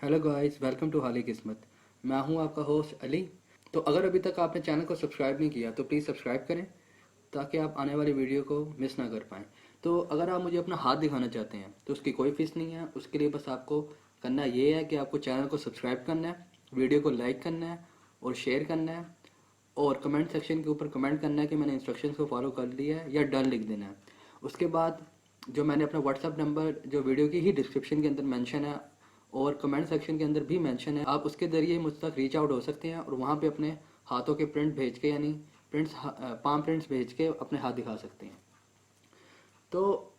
Hello guys, welcome to हाली किस्मत। मैं हूं आपका होस्ट अली। तो अगर अभी तक आपने चैनल को सब्सक्राइब नहीं किया तो प्लीज़ सब्सक्राइब करें ताकि आप आने वाली वीडियो को मिस ना कर पाएँ। तो अगर आप मुझे अपना हाथ दिखाना चाहते हैं तो उसकी कोई फ़ीस नहीं है। उसके लिए बस आपको करना ये है कि आपको चैनल को सब्सक्राइब करना है, वीडियो को लाइक करना है और शेयर करना है, और कमेंट सेक्शन के ऊपर कमेंट करना है कि मैंने इंस्ट्रक्शंस को फॉलो कर लिया है या डन लिख देना है। उसके बाद जो मैंने अपना व्हाट्सअप नंबर जो वीडियो की ही डिस्क्रिप्शन के अंदर मेंशन है और कमेंट सेक्शन के अंदर भी मेंशन है, आप उसके ज़रिए मुझ तक रीच आउट हो सकते हैं और वहाँ पे अपने हाथों के प्रिंट भेज के यानी पाम प्रिंट्स भेज के अपने हाथ दिखा सकते हैं। तो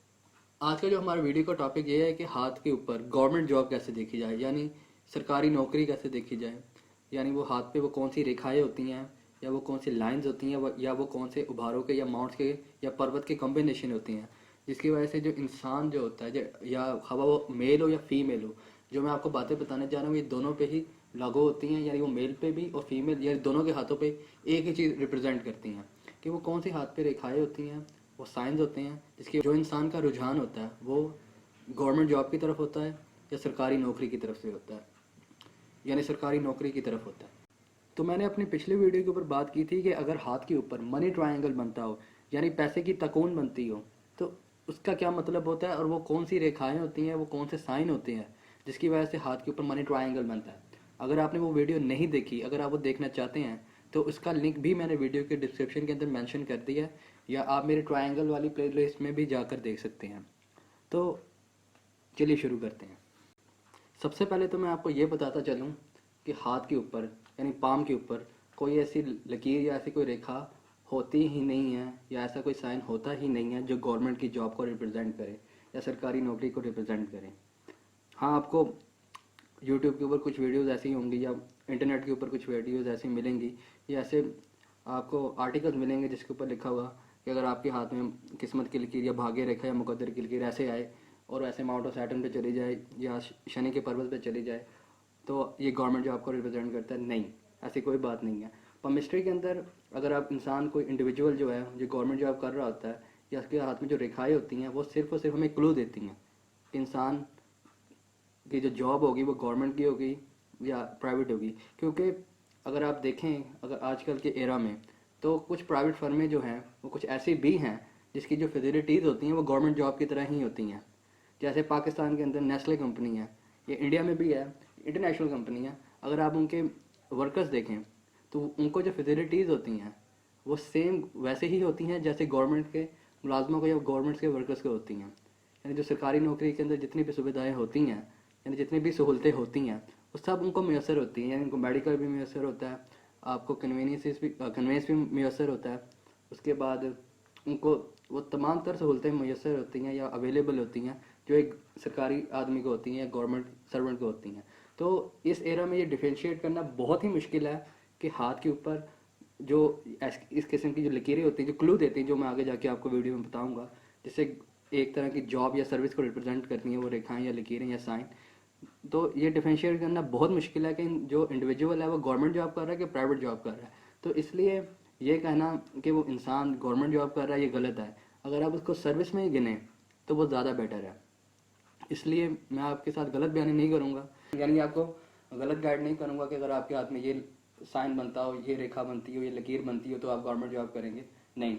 आज का जो हमारा वीडियो का टॉपिक ये है कि हाथ के ऊपर गवर्नमेंट जॉब कैसे देखी जाए, यानी सरकारी नौकरी कैसे देखी जाए। यानी वो हाथ पे वो कौन सी रेखाएं होती हैं या वो कौन सी लाइंस होती हैं या वो कौन से उभारों के या माउंट्स के या पर्वत के कॉम्बिनेशन होती हैं, जिसकी वजह से जो इंसान जो होता है या हवा वो मेल हो या फीमेल हो, जो मैं आपको बातें बताने जा रहा हूँ ये दोनों पे ही लागू होती हैं। यानी वो मेल पे भी और फीमेल या दोनों के हाथों पे एक ही चीज़ रिप्रेजेंट करती हैं कि वो कौन सी हाथ पे रेखाएं होती हैं, वो साइंस होते हैं जिसकी जो इंसान का रुझान होता है वो गवर्नमेंट जॉब की तरफ होता है या सरकारी नौकरी की तरफ से होता है, यानी सरकारी नौकरी की तरफ होता है। तो मैंने अपनी पिछली वीडियो के ऊपर बात की थी कि अगर हाथ के ऊपर मनी ट्रायंगल बनता हो यानी पैसे की तकोन बनती हो तो उसका क्या मतलब होता है और वो कौन सी रेखाएं होती हैं, वो कौन से साइन होते हैं जिसकी वजह से हाथ के ऊपर मनी ट्रायंगल बनता है। अगर आपने वो वीडियो नहीं देखी, अगर आप वो देखना चाहते हैं तो उसका लिंक भी मैंने वीडियो के डिस्क्रिप्शन के अंदर मेंशन कर दिया है, या आप मेरे ट्रायंगल वाली प्लेलिस्ट में भी जाकर देख सकते हैं। तो चलिए शुरू करते हैं। सबसे पहले तो मैं आपको ये बताता चलूँ कि हाथ के ऊपर यानी पाम के ऊपर कोई ऐसी लकीर या ऐसी कोई रेखा होती ही नहीं है या ऐसा कोई साइन होता ही नहीं है जो गवर्नमेंट की जॉब को रिप्रेजेंट करे या सरकारी नौकरी को रिप्रेजेंट करे। हाँ, आपको यूट्यूब के ऊपर कुछ वीडियोस ऐसी होंगी या इंटरनेट के ऊपर कुछ वीडियोस ऐसी मिलेंगी या ऐसे आपको आर्टिकल्स मिलेंगे जिसके ऊपर लिखा हुआ कि अगर आपके हाथ में किस्मत की लकीर या भाग्य रेखा या मुकद्दर की लकीर ऐसे आए और ऐसे माउंट ऑफ सैटर्न पे चली जाए या शनि के पर्वत पे चली जाए तो ये गवर्नमेंट जॉब को रिप्रेजेंट करता है। नहीं, ऐसी कोई बात नहीं है। पमिस्ट्री के अंदर अगर आप इंसान कोई इंडिविजुअल जो है जो गवर्नमेंट जॉब कर रहा होता है या उसके हाथ में जो रेखाएं होती हैं वो सिर्फ और सिर्फ हमें क्लू देती हैं कि इंसान की जो जॉब होगी वो गवर्नमेंट की होगी या प्राइवेट होगी। क्योंकि अगर आप देखें अगर आजकल के एरा में तो कुछ प्राइवेट फर्में जो हैं वो कुछ ऐसी भी हैं जिसकी जो फैसिलिटीज़ होती हैं वो गवर्नमेंट जॉब की तरह ही होती हैं। जैसे पाकिस्तान के अंदर नेस्ले कंपनी है, ये इंडिया में भी है, इंटरनेशनल कंपनी है। अगर आप उनके वर्कर्स देखें तो उनको जो फैसिलिटीज़ होती हैं वो सेम वैसे ही होती हैं जैसे गवर्नमेंट के मुलाजमों को या गवर्नमेंट के वर्कर्स को होती हैं। यानी जो सरकारी नौकरी के अंदर जितनी भी सुविधाएं होती हैं यानी जितनी भी सहूलतें होती हैं वो सब उनको मैसर होती हैं। यानी उनको मेडिकल भी मैसर होता है, आपको कन्वेंस भी मैसर होता है। उसके बाद उनको वो तमाम तर सहूलतें मैसर होती हैं या अवेलेबल होती हैं जो एक सरकारी आदमी को होती हैं या गवर्नमेंट सर्वेंट को होती हैं। तो इस एरा में ये डिफ्रेंशिएट करना बहुत ही मुश्किल है कि हाथ के ऊपर जो इस किस्म की जो लकीरें होती हैं जो क्लू देती हैं, जो मैं आगे जाके आपको वीडियो में बताऊंगा, जिससे एक तरह की जॉब या सर्विस को रिप्रेजेंट करती हैं वो रेखाएं या लकीरें या साइन। तो ये डिफरेंशिएट करना बहुत मुश्किल है कि जो इंडिविजुअल है वो गवर्नमेंट जॉब कर रहा है कि प्राइवेट जॉब कर रहा है। तो इसलिए ये कहना कि वो इंसान गवर्नमेंट जॉब कर रहा है ये गलत है। अगर आप उसको सर्विस में ही गिने तो वो ज़्यादा बेटर है। इसलिए मैं आपके साथ गलत बयानी नहीं करूँगा, यानी आपको गलत गाइड नहीं करूँगा कि अगर आपके हाथ में ये साइन बनता हो, ये रेखा बनती हो, ये लकीर बनती हो तो आप गवर्नमेंट जॉब करेंगे। नहीं,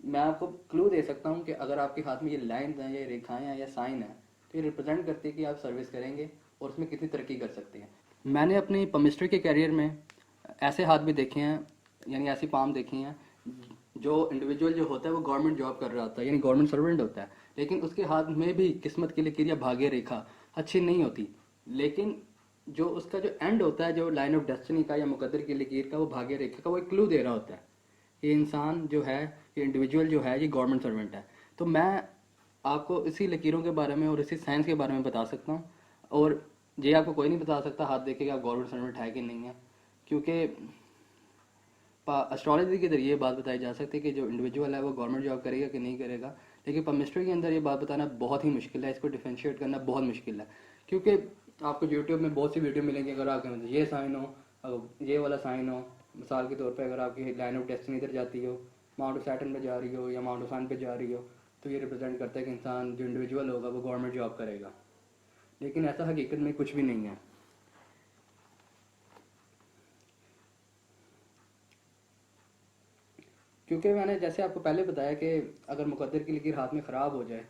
मैं आपको क्लू दे सकता हूँ कि अगर आपके हाथ में ये लाइन्स हैं, ये रेखाएं हैं या साइन है तो ये रिप्रेजेंट करती है कि आप सर्विस करेंगे और उसमें कितनी तरक्की कर सकते हैं। मैंने अपनी पमिस्ट्री के कैरियर में ऐसे हाथ भी देखे हैं, यानी ऐसी पाम देखी हैं जो इंडिविजुअल जो होता है वो गवर्नमेंट जॉब कर रहा होता है यानी गवर्नमेंट सर्वेंट होता है, लेकिन उसके हाथ में भी किस्मत की लकीर या भाग्य रेखा अच्छी नहीं होती। लेकिन जो उसका जो एंड होता है, जो लाइन ऑफ डेस्टिनी का या मुकद्दर की लकीर का, वो भाग्य रेखा का वो एक क्लू दे रहा होता है कि इंसान जो है, ये इंडिविजुअल जो है ये गवर्नमेंट सर्वेंट है। तो मैं आपको इसी लकीरों के बारे में और इसी साइंस के बारे में बता सकता हूँ, और ये आपको कोई नहीं बता सकता हाथ देखे कि आप गवर्नमेंट सर्वेंट है कि नहीं है। क्योंकि एस्ट्रोलॉजी के जरिए ये बात बताई जा सकती है कि जो इंडिविजुअल है वो गवर्नमेंट जॉब करेगा कि नहीं करेगा। लेकिन पमिस्ट्री के अंदर ये बात बताना बहुत ही मुश्किल है, इसको डिफ्रेंशिएट करना बहुत मुश्किल है। क्योंकि आपको यूट्यूब में बहुत सी वीडियो मिलेंगी, अगर आपके ये साइन हो, अगर ये वाला साइन हो, मिसाल के तौर पर अगर आपकी लाइन ऑफ डेस्टिनी इधर जाती हो, माउंट ऑफ सैटर्न पे जा रही हो या माउंट ऑफ सन पे जा रही हो, तो ये रिप्रेजेंट करता है कि इंसान जो इंडिविजुअल होगा वो गवर्नमेंट जॉब करेगा। लेकिन ऐसा हकीकत में कुछ भी नहीं है। क्योंकि मैंने जैसे आपको पहले बताया कि अगर मुकद्दर की लकीर हाथ में ख़राब हो जाए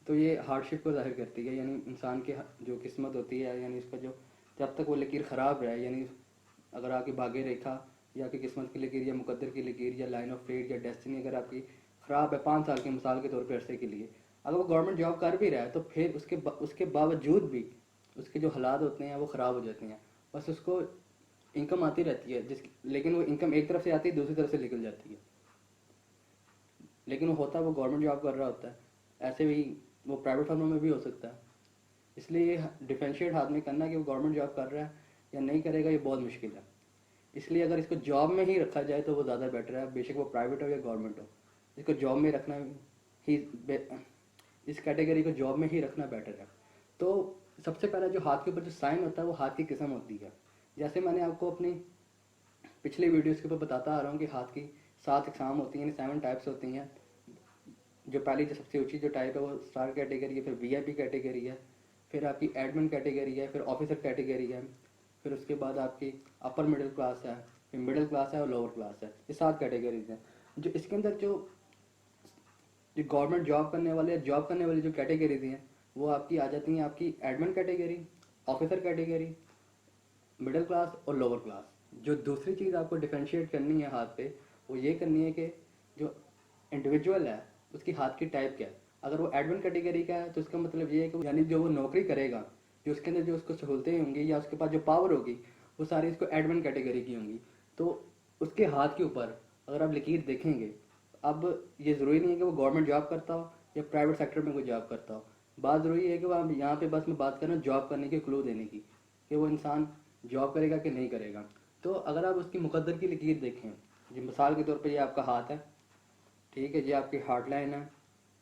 तो ये हार्डशिप को ज़ाहिर करती है, यानी इंसान की जो किस्मत होती है, यानी उसका जो जब तक वो लकीर ख़राब रहे, यानी अगर आपकी भाग्य रेखा या आपकी किस्मत की लकीर या मुकद्दर की लकीर या लाइन ऑफ फेट या डेस्टिनी अगर आपकी ख़राब है 5 साल के मिसाल के तौर पर अरसे के लिए, अगर वो गवर्नमेंट जॉब कर भी रहा है तो फिर उसके बावजूद भी उसके जो हालात होते हैं वो ख़राब हो जाते हैं। बस उसको इनकम आती रहती है लेकिन वो इनकम एक तरफ से आती है, दूसरी तरफ से निकल जाती है, लेकिन वो होता है वो गवर्नमेंट जॉब कर रहा होता है। ऐसे भी वो प्राइवेट फर्मों में भी हो सकता है। इसलिए ये डिफरेंशिएट आदमी करना कि वो गवर्नमेंट जॉब कर रहा है या नहीं करेगा, ये बहुत मुश्किल है। इसलिए अगर इसको जॉब में ही रखा जाए तो वो ज़्यादा बेटर है, बेशक वो प्राइवेट हो या गवर्नमेंट हो। इसको जॉब में रखना ही, इस कैटेगरी को जॉब में ही रखना बेटर है। तो सबसे पहला जो हाथ के ऊपर जो साइन होता है वो हाथ की किस्म होती है। जैसे मैंने आपको अपनी पिछले वीडियोस के ऊपर बताता आ रहा हूँ कि हाथ की 7 इकसाम होती हैं, 7 टाइप्स होती हैं। जो पहली जो सबसे ऊंची जो टाइप है वो स्टार कैटेगरी है, फिर वीआईपी कैटेगरी है, फिर आपकी एडमिन कैटेगरी है, फिर ऑफिसर कैटेगरी है, फिर उसके बाद आपकी अपर मिडिल क्लास है, फिर मिडिल क्लास है और लोअर क्लास है। ये 7 कैटेगरीज हैं। जो इसके अंदर जो जो गवर्नमेंट जॉब करने वाले जॉब करने वाली जो कैटेगरीज हैं वो आपकी आ जाती हैं आपकी admin category, officer category, middle class और लोअर क्लास। जो दूसरी चीज़ आपको डिफ्रेंशिएट करनी है हाथ पे, वो ये करनी है कि जो इंडिविजुअल है उसकी हाथ की टाइप क्या है। अगर वो एडमिन कैटेगरी का है तो इसका मतलब ये है कि यानी जो वो नौकरी करेगा, जो उसके अंदर जो उसको सहूलतें होंगी या उसके पास जो पावर होगी वो सारी इसको एडमिन कैटेगरी की होंगी। तो उसके हाथ के ऊपर अगर आप लकीर देखेंगे, अब ये ज़रूरी नहीं है कि वो गवर्नमेंट जॉब करता हो या प्राइवेट सेक्टर में कोई जॉब करता हो। बात ज़रूरी है कि वो आप यहाँ पे बस मैं बात कर रहा हूँ जॉब करने की क्लू देने की, कि वो इंसान जॉब करेगा कि नहीं करेगा। तो अगर आप उसकी मुकद्दर की लकीर देखें, जी मिसाल के तौर पर ये आपका हाथ है, ठीक है, ये आपकी हार्ट लाइन है,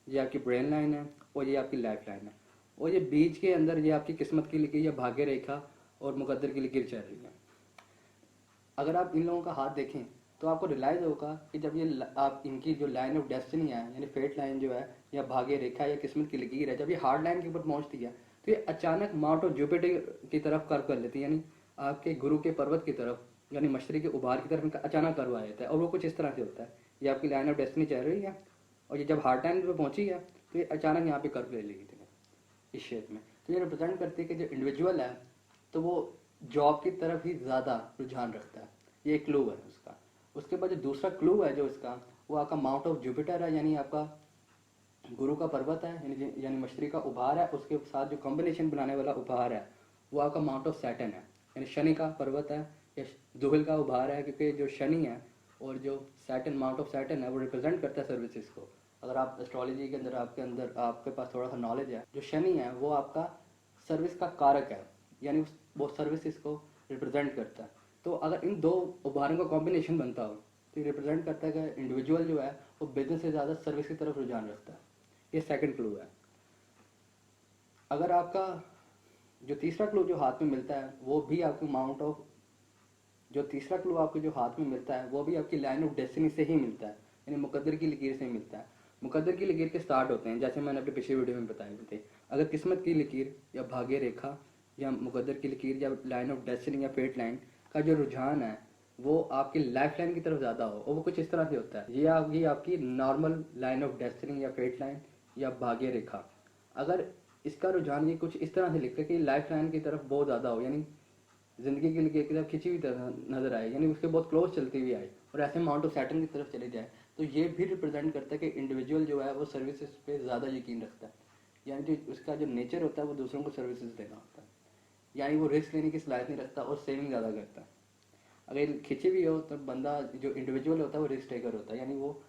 ये आपकी ब्रेन लाइन है और ये आपकी लाइफ लाइन है, और ये बीच के अंदर ये आपकी किस्मत की लकीर या भाग्य रेखा और मुकद्दर की लकीर चल रही है। अगर आप इन लोगों का हाथ देखें तो आपको रियलाइज़ होगा कि जब ये आप इनकी जो लाइन ऑफ डेस्टिनी है यानी फेट लाइन जो है या भाग्य रेखा या किस्मत की लकीर है, जब ये हार्ड लाइन के ऊपर पहुंचती है तो ये अचानक माउंट ऑफ जुपिटर की तरफ कर्व कर लेती है, यानी आपके गुरु के पर्वत की तरफ, यानी मशरक़ी उभार की तरफ इनका अचानक कर्व आ जाता है। और वो कुछ इस तरह से होता है, ये आपकी लाइन ऑफ डेस्टिनी चल रही है और ये जब हार्ड लाइन पर पहुंची है तो ये अचानक यहाँ पे कर्व ले लेगी इस शेप में। तो ये रिप्रेजेंट करती है कि जो इंडिविजुअल है तो वो जॉब की तरफ ही ज़्यादा रुझान रखता है। ये एक क्लू है उसका। उसके बाद जो दूसरा क्लू है जो इसका, वो आपका माउंट ऑफ जुपिटर है, यानी आपका गुरु का पर्वत है, यानी मशरक़ी का उभार है, उसके साथ जो कॉम्बिनेशन बनाने वाला उभार है वो आपका माउंट ऑफ सैटर्न है, यानी शनि का पर्वत है या दुहल का उभार है। क्योंकि जो शनि है और जो सैटर्न माउंट ऑफ सैटर्न है वो रिप्रेजेंट करता है सर्विसेज को। अगर आप एस्ट्रोलॉजी के अंदर आपके पास थोड़ा सा नॉलेज है, जो शनि है वो आपका सर्विस का कारक है, यानी वो सर्विसेज को रिप्रेजेंट करता है। तो अगर इन दो उभारों का कॉम्बिनेशन बनता हो तो ये रिप्रेजेंट करता है कि इंडिविजुअल जो है वो बिजनेस से ज़्यादा सर्विस की तरफ रुझान रखता है। ये सेकंड क्लू है। अगर आपका जो तीसरा क्लू जो हाथ में मिलता है वो भी आपको माउंट ऑफ, जो तीसरा क्लू आपको जो हाथ में मिलता है वो भी आपकी लाइन ऑफ डेस्टिनी से ही मिलता है, यानी मुकद्दर की लकीर से मिलता है। मुकद्दर की लकीर के स्टार्ट होते हैं जैसे मैंने अपने पिछले वीडियो में बताए थे। अगर किस्मत की लकीर या भाग्य रेखा या मुकद्दर की लकीर या लाइन ऑफ डेस्टिनी या फेट लाइन का जो रुझान है वो आपकी लाइफ लाइन की तरफ ज़्यादा हो, और वो कुछ इस तरह से होता है, ये आपकी नॉर्मल लाइन ऑफ डेस्टिनी या फेट लाइन या भाग्य रेखा। अगर इसका रुझान ये कुछ इस तरह से लिखते कि लाइफ लाइन की तरफ बहुत ज़्यादा हो, यानी ज़िंदगी के लिए एक तरफ खिंची हुई तरह नजर आए, यानी उसके बहुत क्लोज चलती हुई आए और ऐसे माउंट ऑफ सैटर्न की तरफ चले जाए, तो ये भी रिप्रेजेंट करता है कि इंडिविजुअल जो है वो सर्विसेज पे ज़्यादा यकीन रखता है, यानी जो उसका जो नेचर होता है वो दूसरों को सर्विसेज देना होता है, यानी वो रिस्क लेने की सलाहियत नहीं रखता और सेविंग ज़्यादा करता है। अगर खिंची भी हो तो बंदा जो इंडिविजुअल होता है वो रिस्क टेकर होता है, यानी वो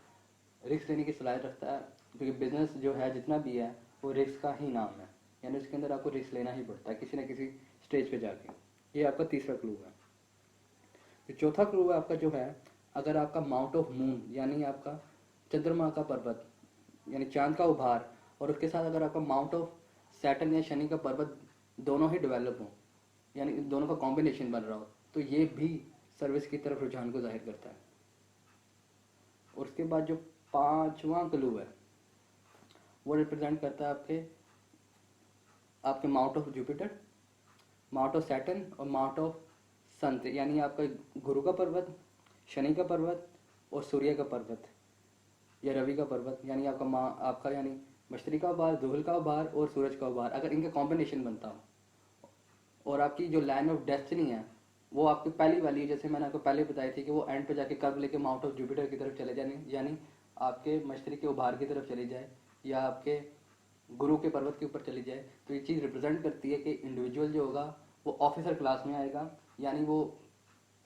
रिस्क लेने की सलाहियत रखता है, क्योंकि बिजनेस जो है जितना भी है वो रिस्क का ही नाम है, यानी उसके अंदर आपको रिस्क लेना ही पड़ता है किसी न किसी स्टेज पे जाके। ये आपका तीसरा क्लू है। जो चौथा क्लू है आपका जो है, अगर आपका माउंट ऑफ मून यानी आपका चंद्रमा का पर्वत यानी चांद का उभार और उसके साथ अगर आपका माउंट ऑफ सैटर्न या शनि का पर्वत दोनों ही डेवलप हो, यानी इन दोनों का कॉम्बिनेशन बन रहा हो, तो ये भी सर्विस की तरफ रुझान को जाहिर करता है। और उसके बाद जो पांचवा क्लू है वो रिप्रेजेंट करता है आपके आपके mount of Jupiter, mount of Saturn और माउंट ऑफ सन, यानी आपका गुरु का पर्वत, शनि का पर्वत और सूर्य का पर्वत। या रवि का पर्वत, यानी आपका माँ आपका यानी मशरक़ी का उभार, ज़ुहल का उभार और सूरज का उभार, अगर इनका कॉम्बिनेशन बनता हो और आपकी जो लाइन ऑफ डेस्टिनी है वो आपकी पहली वाली, जैसे मैंने आपको पहले बताई थी कि वो एंड पे जाके कर्व लेके माउंट ऑफ जुपिटर की तरफ चले जाए, यानी आपके मशरक़ी के उभार की तरफ चली जाए या आपके गुरु के पर्वत के ऊपर चली जाए, तो ये चीज़ रिप्रेजेंट करती है कि इंडिविजुअल जो होगा वो ऑफिसर क्लास में आएगा, यानी वो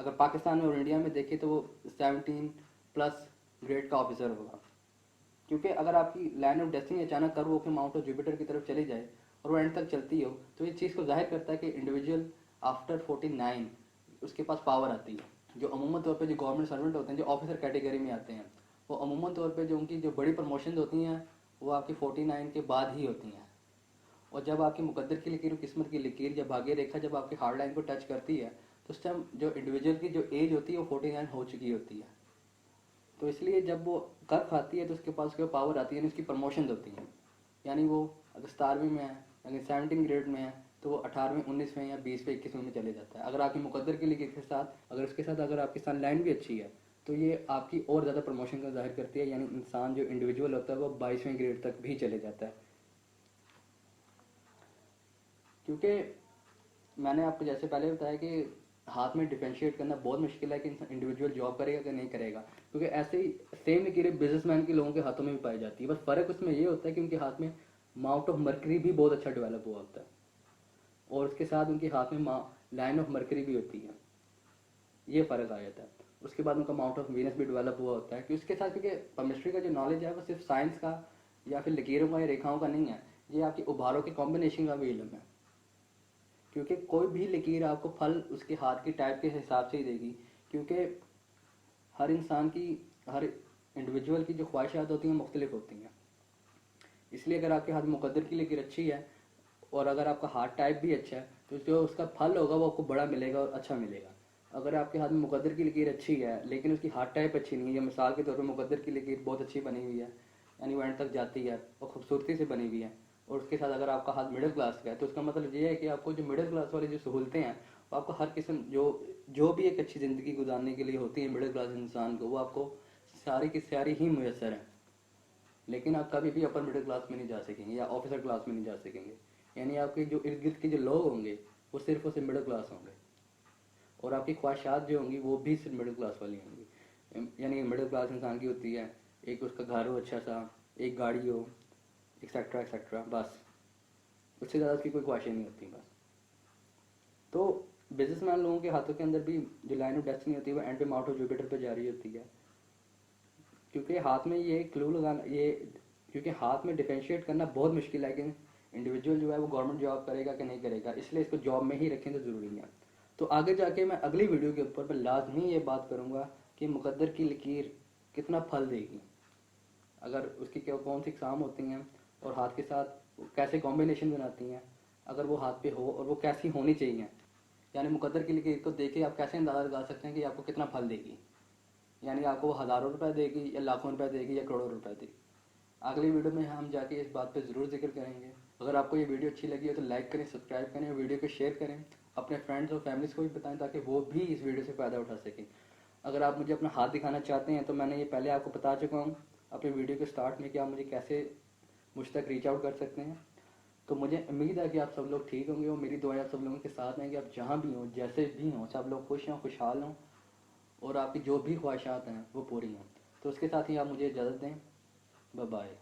अगर पाकिस्तान में और इंडिया में देखें तो वो 17+ ग्रेड का ऑफिसर होगा। क्योंकि अगर आपकी लाइन ऑफ डेस्टिनी अचानक कर्व होकर माउंट ऑफ जुपिटर की तरफ चली जाए और वो एंड तक चलती हो, तो ये चीज़ को जाहिर करता है कि इंडिविजुअल आफ्टर 49 उसके पास पावर आती है। जो अमूमन तौर पे जो गवर्नमेंट सर्वेंट होते हैं जो ऑफिसर कैटेगरी में आते हैं, वो अमूमन तौर पे जो उनकी जो बड़ी प्रमोशन होती हैं वो आपकी 49 के बाद ही होती हैं। और जब आपकी मुकद्दर की लकीर और किस्मत की लकीर या भाग्य रेखा जब आपकी हार्ड लाइन को टच करती है, तो उस टाइम जो इंडिविजुअल की जो एज होती है वो 49 हो चुकी होती है। तो इसलिए जब वो कर्व खाती है तो उसके पास जो पावर आती है यानी उसकी प्रमोशन होती है, यानी वो अगर 17वीं में है यानी 17 ग्रेड में है तो वो 18वें 19वें या 20वें 21वें में चले जाता है। अगर आपकी मुकद्दर के लिए के साथ अगर उसके साथ अगर आपकी सन लाइन भी अच्छी है तो ये आपकी और ज़्यादा प्रमोशन का जाहिर करती है, यानी इंसान जो इंडिविजुअल होता है वो 22वें ग्रेड तक भी चले जाता है। क्योंकि मैंने आपको जैसे पहले बताया कि हाथ में डिफरेंशिएट करना बहुत मुश्किल है कि इंडिविजुअल जॉब करेगा कि नहीं करेगा, क्योंकि ऐसे ही सेम लकीरें बिजनेसमैन के लोगों के हाथों में भी पाई जाती है। बस फ़र्क उसमें ये होता है कि उनके हाथ में माउंट ऑफ मरकरी भी बहुत अच्छा डेवलप हुआ होता है और उसके साथ उनके हाथ में लाइन ऑफ मरकरी भी होती है, ये फ़र्क आ जाता है। उसके बाद उनका माउंट ऑफ वीनस भी डेवलप हुआ होता है कि उसके साथ, क्योंकि केमिस्ट्री का जो नॉलेज है वो सिर्फ साइंस का या फिर लकीरों का या रेखाओं का नहीं है, ये आपकी उभारों के कॉम्बिनेशन का भी इल्म है। क्योंकि कोई भी लकीर आपको फल उसके हाथ की टाइप के हिसाब से ही देगी, क्योंकि हर इंसान की हर इंडिविजुअल की जो ख्वाहिशात होती हैं मुख्तलिफ होती हैं। इसलिए अगर आपके हाथ में मुकद्दर की लकीर अच्छी है और अगर आपका हाथ टाइप भी अच्छा है तो जो उसका फल होगा वो आपको बड़ा मिलेगा और अच्छा मिलेगा। अगर आपके हाथ में मुकद्दर की लकीर अच्छी है लेकिन उसकी हाथ टाइप अच्छी नहीं है, या मिसाल के तौर पर मुकद्दर की लकीर बहुत अच्छी बनी हुई है यानी वो एंड तक जाती है और खूबसूरती से बनी हुई है, और उसके साथ अगर आपका हाथ मिडिल क्लास का है तो उसका मतलब ये है कि आपको जो मिडिल क्लास वाली जो सहूलतें हैं वो आपको हर किस्म जो भी एक अच्छी ज़िंदगी गुजारने के लिए होती है मिडिल क्लास इंसान को, वो आपको सारी की सारी ही मुयसर है। लेकिन आप कभी भी अपर मिडिल क्लास में नहीं जा सकेंगे या ऑफिसर क्लास में नहीं जा सकेंगे, यानी आपके जो इर्द गिर्द के जो लोग होंगे वो सिर्फ और सिर्फ मिडिल क्लास होंगे और आपकी ख्वाहिशात जो होंगी वो भी सिर्फ मिडिल क्लास वाली होंगी। यानी मिडिल क्लास इंसान की होती है एक उसका घर हो अच्छा सा, एक गाड़ी हो, एक्सेट्रा एक्सेट्रा, बस उससे ज़्यादा उसकी कोई ख्वाहिशें नहीं होती बस। तो बिजनेसमैन लोगों के हाथों के अंदर भी जो लाइन ऑफ डेस्टिनी होती है वो एंड पे माउंट ऑफ जुपिटर पे जा रही होती है, क्योंकि हाथ में ये क्लू लगाना ये क्योंकि हाथ में डिफरेंशिएट करना बहुत मुश्किल है कि इंडिविजुअल जो है वो गवर्नमेंट जॉब करेगा कि नहीं करेगा, इसलिए इसको जॉब में ही रखें तो ज़रूरी है। तो आगे जाके मैं अगली वीडियो के ऊपर मैं लाजमी ये बात करूँगा कि मुकद्दर की लकीर कितना फल देगी, अगर उसकी क्या कौन सी इकसाम होती हैं और हाथ के साथ कैसे कॉम्बिनेशन बनाती हैं, अगर वो हाथ पे हो और वो कैसी होनी चाहिए, यानी मुकद्दर की लकीर को देख के आप कैसे अंदाज़ा लगा सकते हैं कि आपको कितना फल देगी, यानी आपको वो हज़ारों रुपए देगी या लाखों रुपए देगी या करोड़ों रुपए देगी। अगली वीडियो में हम जाके इस बात पे ज़रूर जिक्र करेंगे। अगर आपको ये वीडियो अच्छी लगी हो तो लाइक करें, सब्सक्राइब करें, वीडियो को शेयर करें, अपने फ्रेंड्स और फैमिलीज़ को भी बताएं ताकि वो भी इस वीडियो से फ़ायदा उठा सकें। अगर आप मुझे अपना हाथ दिखाना चाहते हैं तो मैंने ये पहले आपको बता चुका हूँ अपने वीडियो के स्टार्ट में कि आप मुझे कैसे मुझ तक रीच आउट कर सकते हैं। तो मुझे उम्मीद है कि आप सब लोग ठीक होंगे और मेरी दुआएं आप सब लोगों के साथ हैं कि आप जहाँ भी हों जैसे भी हों सब लोग खुश हों, खुशहाल हों और आपकी जो भी ख्वाहिशात हैं वो पूरी हों। तो उसके साथ ही आप मुझे इजाज़त दें। Bye bye.